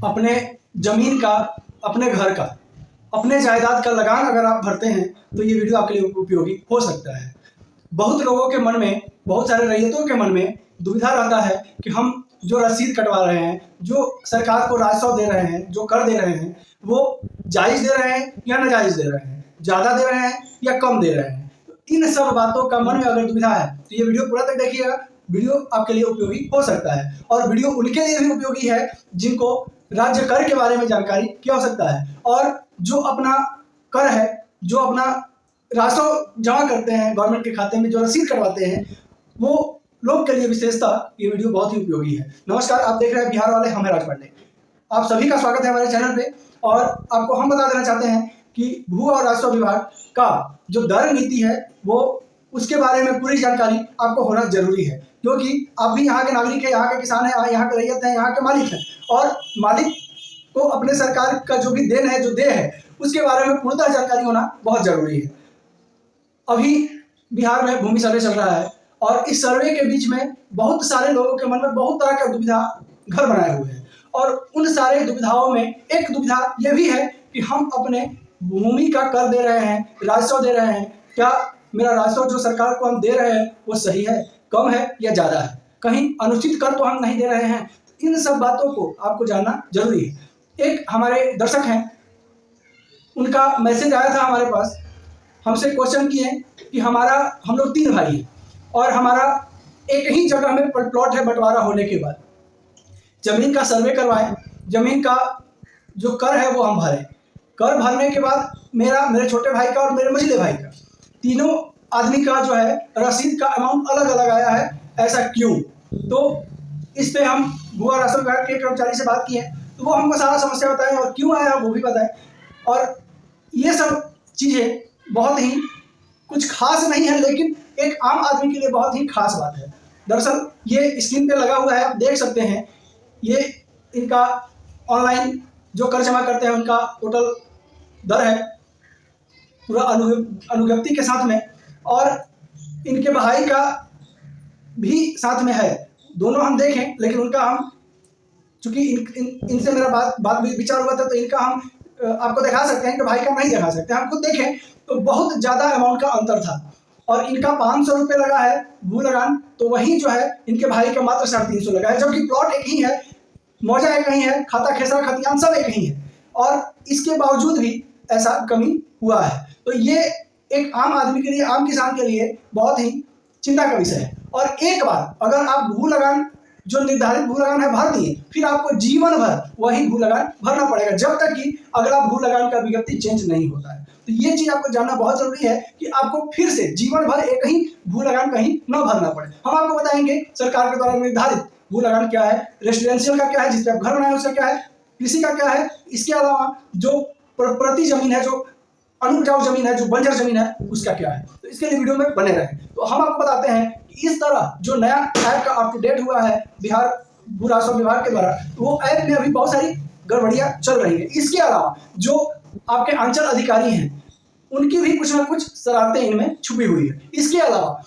अपने ज़मीन का, अपने घर का, अपने जायदाद का लगान अगर आप भरते हैं तो ये वीडियो आपके लिए उपयोगी हो सकता है। बहुत लोगों के मन में, बहुत सारे रैयतों के मन में दुविधा रहता है कि हम जो रसीद कटवा रहे हैं, जो सरकार को राजस्व दे रहे हैं, जो कर दे रहे हैं, वो जायज़ दे रहे हैं या नाजायज़ दे रहे हैं, ज़्यादा दे रहे हैं या कम दे रहे हैं। तो इन सब बातों का मन में अगर दुविधा है तो ये वीडियो पूरा तक देखिएगा। वीडियो आपके लिए उपयोगी हो सकता है और वीडियो उनके लिए भी उपयोगी है जिनको राज्य कर के बारे में जानकारी की आवश्यकता है और जो अपना कर है, जो अपना राजस्व जमा करते हैं गवर्नमेंट के खाते में, जो रसीद करवाते हैं, वो लोग के लिए विशेषतः ये वीडियो बहुत ही उपयोगी है। नमस्कार, आप देख रहे हैं बिहार वाले, हम हैं राज पांडे। आप सभी का स्वागत है हमारे चैनल पे और आपको हम बता देना चाहते हैं कि भू और राजस्व विभाग का जो दर नीति है वो उसके बारे में पूरी जानकारी आपको होना जरूरी है, क्योंकि आप भी यहाँ के नागरिक हैं, यहाँ के किसान हैं, यहाँ के रैयत हैं, यहाँ के मालिक हैं और मालिक को अपने सरकार का जो भी देन है, जो देय है, उसके बारे में पूर्णतः जानकारी होना बहुत जरूरी है। अभी बिहार में भूमि सर्वे चल रहा है और इस सर्वे के बीच में बहुत सारे लोगों के मन में बहुत तरह का दुविधा घर बनाए हुए हैं और उन सारे दुविधाओं में एक दुविधा ये भी है कि हम अपने भूमि का कर दे रहे हैं, राजस्व दे रहे हैं, क्या मेरा राजस्व जो सरकार को हम दे रहे हैं वो सही है, कम है या ज़्यादा है, कहीं अनुचित कर तो हम नहीं दे रहे हैं। इन सब बातों को आपको जानना जरूरी है। एक हमारे दर्शक हैं, उनका मैसेज आया था हमारे पास, हमसे क्वेश्चन किए कि हम लोग 3 भाई हैं और हमारा एक ही जगह में प्लॉट है, बंटवारा होने के बाद जमीन का सर्वे करवाएं, जमीन का जो कर है वो हम भरें, कर भरने के बाद मेरे छोटे भाई का और मेरे मझले भाई का, तीनों आदमी का जो है रसीद का अमाउंट अलग अलग आया है, ऐसा क्यों? तो इस पे हम भू और राजस्व विभाग के कर्मचारी से बात की है तो वो हमको सारा समस्या बताएं और क्यों आया वो भी बताएं। और ये सब चीज़ें बहुत ही कुछ खास नहीं है, लेकिन एक आम आदमी के लिए बहुत ही खास बात है। दरअसल ये स्क्रीन पे लगा हुआ है, आप देख सकते हैं, ये इनका ऑनलाइन जो कर जमा करते हैं उनका टोटल दर है, पूरा अनुज्ञप्ति के साथ में, और इनके भाई का भी साथ में है। दोनों हम देखें, लेकिन उनका हम चूंकि इनसे मेरा बात विचार हुआ था तो इनका हम आपको दिखा सकते हैं कि भाई का नहीं दिखा सकते। हम खुद देखें तो बहुत ज़्यादा अमाउंट का अंतर था और इनका 500 रुपये लगा है भू लगान, तो वहीं जो है इनके भाई का मात्र 350 लगा है, जबकि प्लॉट एक ही है, मौजा एक ही है, खाता खेसरा खतियान सब एक ही है और इसके बावजूद भी ऐसा कमी हुआ है। तो ये एक आम आदमी के लिए, आम किसान के लिए बहुत ही चिंता का विषय है। और एक बार अगर आप भू लगान जो निर्धारित भू लगान है भर दिए, फिर आपको जीवन भर वही भू लगान भरना पड़ेगा जब तक कि अगला भू लगान का विज्ञप्ति चेंज नहीं होता है। तो ये चीज आपको जानना बहुत जरूरी है कि आपको फिर से जीवन भर एक ही भू लगान कहीं न भरना पड़े। हम आपको बताएंगे सरकार के द्वारा निर्धारित भू लगान क्या है, रेसिडेंशियल का क्या है, जिसपे आप घर बनाए उसका क्या है, कृषि का क्या है, इसके अलावा जो प्रति जमीन है, जो अनुपजाऊ जमीन है, जो बंजर जमीन है, उसका क्या है। तो इसके लिए वीडियो में बने रहें। तो हम आपको बताते हैं कि इस तरह जो नया ऐप का अप टू डेट हुआ है बिहार भू राजस्व विभाग के द्वारा, तो वो ऐप में अभी बहुत सारी गड़बड़ियां चल रही है। इसके अलावा जो आपके अंचल अधिकारी हैं उनकी भी कुछ ना कुछ शरारतें इनमें छुपी हुई है। इसके अलावा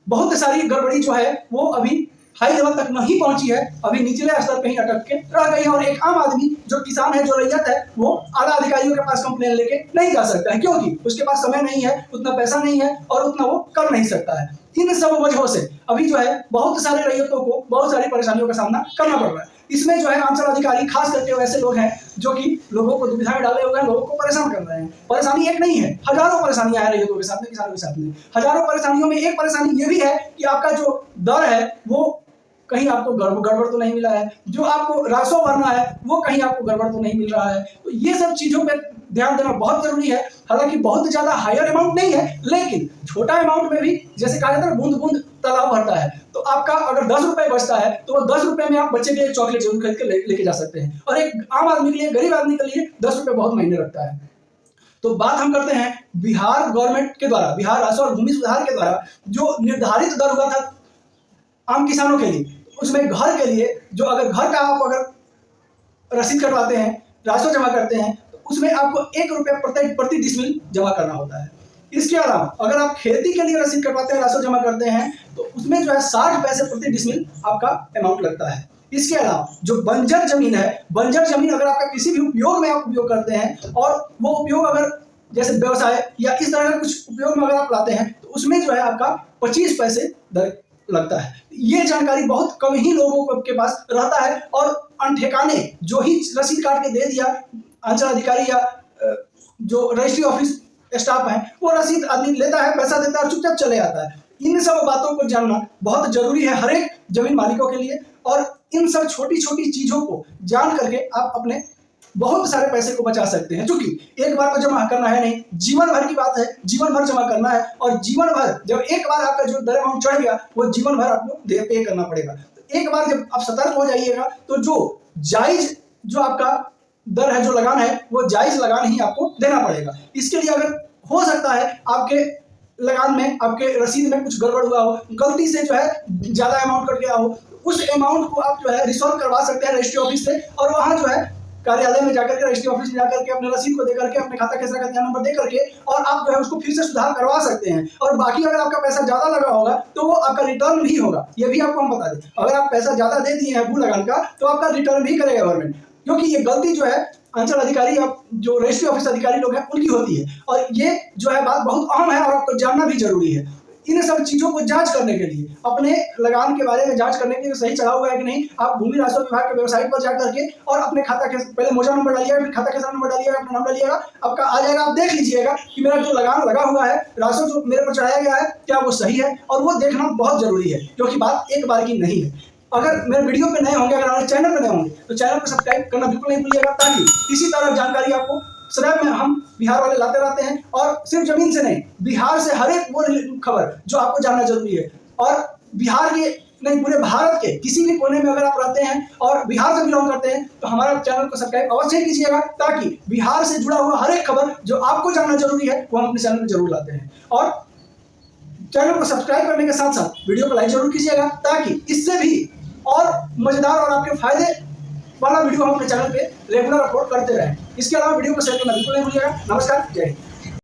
बहुत सारी गड़बड़ी जो है वो अभी हाई लेवल तक नहीं पहुंची है, अभी निचले स्तर पे ही अटक के रह गई है और एक आम आदमी जो किसान है, जो रैयत है, वो आला अधिकारियों के पास कंप्लेन लेके नहीं जा सकता है, क्योंकि उसके पास समय नहीं है, उतना पैसा नहीं है और उतना वो कर नहीं सकता है। इन सब वजहों से अभी जो है बहुत सारे रैयतों को बहुत सारी परेशानियों का सामना करना पड़ रहा है। इसमें जो है अंचल अधिकारी खास करके वैसे लोग हैं जो कि लोगों को दुविधा में डाले हुए हैं, लोगों को परेशान कर रहे हैं। परेशानी एक नहीं है, हजारों परेशानियां हैं रैयतों के साथ में, किसानों के साथ में। हजारों परेशानियों में एक परेशानी ये भी है कि आपका जो दर है वो कहीं आपको गड़बड़ तो नहीं मिला है, जो आपको राजस्व भरना है वो कहीं आपको गड़बड़ तो नहीं मिल रहा है। तो ये सब चीजों पे ध्यान देना बहुत जरूरी है। हालांकि बहुत ज्यादा हायर अमाउंट नहीं है, लेकिन छोटा अमाउंट में भी, जैसे कहा जाता है बूंद बूंद तालाब भरता है, तो आपका अगर 10 रुपए बचता है तो वो 10 रुपए में आप बच्चे के लिए एक चॉकलेट जरूर खरीद के लेके जा सकते हैं और एक आम आदमी के लिए, गरीब आदमी के लिए 10 रुपए बहुत महीने रखता है। तो बात हम करते हैं बिहार गवर्नमेंट के द्वारा, बिहार राजस्व और भूमि सुधार के द्वारा जो निर्धारित दर हुआ था आम किसानों के लिए, उसमें घर के लिए जो अगर घर का आप अगर रसीद कटवाते हैं, राजस्व जमा करते हैं, तो उसमें आपको 1 रुपया प्रति डिसमिल जमा करना होता है। इसके अलावा अगर आप खेती के लिए रसीद कटवाते हैं, राजस्व जमा करते हैं, तो उसमें जो है 60 पैसे प्रति डिसमिल आपका अमाउंट लगता है। इसके अलावा जो बंजर जमीन है, बंजर जमीन अगर आपका किसी भी उपयोग में आप उपयोग करते हैं और वो उपयोग अगर जैसे व्यवसाय या इस तरह का कुछ उपयोग में अगर आप लाते हैं तो उसमें जो है आपका 25 पैसे दर लगता है। ये जानकारी बहुत कम ही लोगों के पास रहता है और अनठेकाने जो ही रसीद काट के दे दिया अंचल अधिकारी या जो रजिस्ट्री ऑफिस स्टाफ है वो रसीद आदमी लेता है, पैसा देता है और चुपचाप चले जाता है। इन सब बातों को जानना बहुत जरूरी है हर एक जमीन मालिकों के लिए और इन सब छोटी छोटी चीजों को जान करके आप अपने बहुत सारे पैसे को बचा सकते हैं, क्योंकि एक बार तो जमा करना है नहीं, जीवन भर की बात है, जीवन भर जमा करना है और जीवन भर जब एक बार आपका जो दर अमाउंट चढ़ गया वो जीवन भर आपको पे करना पड़ेगा। तो एक बार जब आप सतर्क हो जाइएगा तो जो जायज जो आपका दर है, जो लगान है, वो जायज लगान ही आपको देना पड़ेगा। इसके लिए अगर हो सकता है आपके लगान में, आपके रसीद में कुछ गड़बड़ हुआ हो, गलती से जो है ज्यादा अमाउंट कट गया हो, उस अमाउंट को आप जो है रिसॉल्व करवा सकते हैं रजिस्ट्री ऑफिस से और वहां जो है कार्यालय में जाकर के, रजिस्ट्री ऑफिस में जाकर के अपने रसीद को देकर के, अपने खाता खेसरा का नंबर दे करके और आप जो है उसको फिर से सुधार करवा सकते हैं। और बाकी अगर आपका पैसा ज्यादा लगा होगा तो वो आपका रिटर्न भी होगा, ये भी आपको हम बता दें। अगर आप पैसा ज्यादा दे दिए हैं भू लगान का तो आपका रिटर्न भी करेगा गवर्नमेंट, क्योंकि ये गलती जो है अंचल अधिकारी या जो रजिस्ट्री ऑफिस अधिकारी लोग हैं उनकी होती है और ये जो है बात बहुत अहम है और आपको जानना भी जरूरी है। इन सब चीजों को जांच करने के लिए, अपने लगान के बारे में जांच करने के लिए सही चढ़ा हुआ है कि नहीं, आप भूमि राजस्व विभाग के वेबसाइट पर जाकर के और अपने खाता के पहले मोजा नंबर डालिएगा, फिर खाता के नंबर डालिएगा, अपना नाम डालिएगा, आपका आ जाएगा। आप देख लीजिएगा कि मेरा जो लगान लगा हुआ है, राजस्व जो मेरे पर चढ़ाया गया है, क्या वो सही है, और वो देखना बहुत जरूरी है क्योंकि बात एक बार की नहीं है। अगर मेरे वीडियो पे नए होंगे, अगर हमारे चैनल पे नए होंगे तो चैनल को सब्सक्राइब करना बिल्कुल नहीं भूलिएगा, ताकि इसी तरह जानकारी आपको सदैव में हम बिहार वाले लाते रहते हैं। और सिर्फ जमीन से नहीं, बिहार से हर एक वो खबर जो आपको जानना जरूरी है। और बिहार के नहीं, पूरे भारत के किसी भी कोने में अगर आप रहते हैं और बिहार से बिलोंग करते हैं तो हमारा चैनल को सब्सक्राइब अवश्य कीजिएगा, ताकि बिहार से जुड़ा हुआ हर एक खबर जो आपको जानना जरूरी है वो हम अपने चैनल पर जरूर लाते हैं। और चैनल को सब्सक्राइब करने के साथ साथ वीडियो को लाइक जरूर कीजिएगा, ताकि इससे भी और मजेदार और आपके फायदे वाला वीडियो हम अपने चैनल पे रेगुलर अपलोड करते रहें। इसके अलावा वीडियो को शेयर करना बिल्कुल नहीं भूलिएगा। नमस्कार, जय हिंद।